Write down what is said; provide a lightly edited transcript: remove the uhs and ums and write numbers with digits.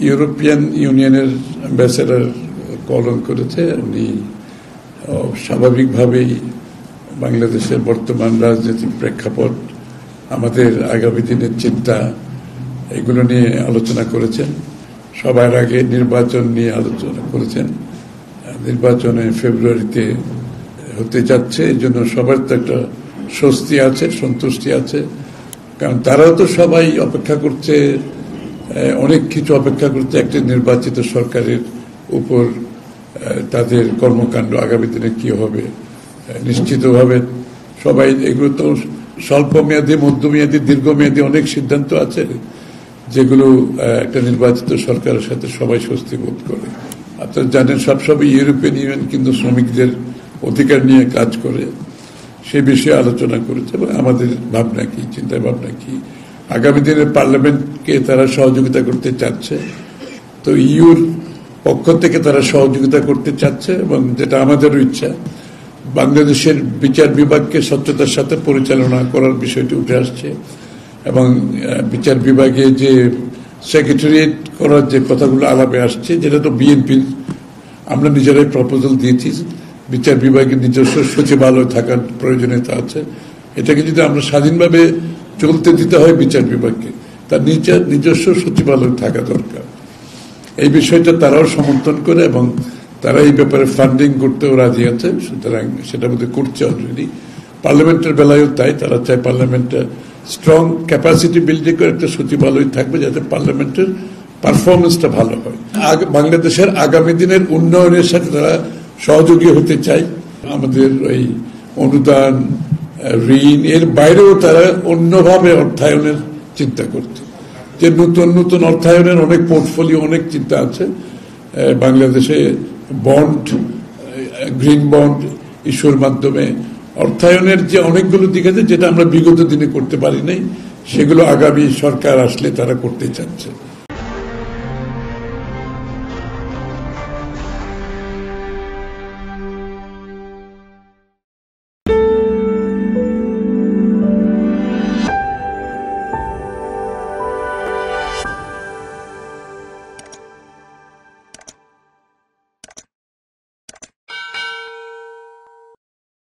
European ইউনিয়নের ambassador call on করেছে। উনি স্বাভাবিকভাবেই বাংলাদেশের বর্তমান রাজনৈতিক প্রেক্ষাপট, আমাদের আগামী দিনের চিন্তা, এগুলো নিয়ে আলোচনা করেছেন। সবার আগে নির্বাচন নিয়ে আলোচনা করেছেন। নির্বাচনে ফেব্রুয়ারিতে হতে যাচ্ছে, এই জন্য সবার তো একটা স্বস্তি আছে, সন্তুষ্টি আছে। কারণ তারাও তো সবাই অপেক্ষা করছে, অনেক কিছু অপেক্ষা করছে একটা নির্বাচিত সরকারের উপর, তাদের কর্মকাণ্ড আগামী দিনে কি হবে। নিশ্চিতভাবে সবাই, এগুলো তো স্বল্প মেয়াদী, মধ্যমেয়াদী, দীর্ঘমেয়াদী অনেক সিদ্ধান্ত আছে যেগুলো একটা নির্বাচিত সরকারের সাথে সবাই স্বস্তি বোধ করে। আপনারা জানেন সবসময় ইউরোপিয়ান ইউনিয়ন কিন্তু শ্রমিকদের অধিকার নিয়ে কাজ করে, সে বিষয়ে আলোচনা করেছে এবং আমাদের ভাবনা কি, চিন্তা ভাবনা কি। আগামী দিনের পার্লামেন্টকে তারা সহযোগিতা করতে চাচ্ছে, তো ইউর পক্ষ থেকে তারা সহযোগিতা করতে চাচ্ছে এবং যেটা আমাদেরও ইচ্ছা, বাংলাদেশের বিচার বিভাগকে স্বচ্ছতার সাথে পরিচালনা করার বিষয়টি উঠে আসছে এবং বিচার বিভাগে যে সেক্রেটারিয়েট করার যে কথাগুলো আলাপে আসছে, যেটা তো বিএনপির, আমরা নিজেরাই প্রপোজাল দিয়েছি, বিচার বিভাগের নিজস্ব সচিবালয় থাকার প্রয়োজনীয়তা আছে। এটাকে যদি আমরা স্বাধীনভাবে চলতে দিতে হয় বিচার বিভাগকে, তার নিজস্ব সচিবালয় থাকা দরকার। এই বিষয়টা তারাও সমর্থন করে এবং তারা এই ব্যাপারে ফান্ডিং করতেও রাজি আছে। সুতরাং সেটা বোধহয় করছে অলরেডি। পার্লামেন্টের বেলায়ও তাই, তারা চায় পার্লামেন্টে স্ট্রং ক্যাপাসিটি বিল্ডিং করে একটা সচিবালয় থাকবে যাতে পার্লামেন্টের পারফরমেন্সটা ভালো হয়। বাংলাদেশের আগামী দিনের উন্নয়নের সাথে তারা সহযোগী হতে চায়। আমাদের এই অনুদান, ঋণ, এর বাইরেও তারা অন্যভাবে অর্থায়নের চিন্তা করছে, যে নতুন নতুন অর্থায়নের অনেক পোর্টফোলিও, অনেক চিন্তা আছে। বাংলাদেশে বন্ড, গ্রিন বন্ড ইস্যুর মাধ্যমে অর্থায়নের যে অনেকগুলো দিক আছে যেটা আমরা বিগত দিনে করতে পারি নাই, সেগুলো আগামী সরকার আসলে তারা করতে চাচ্ছে।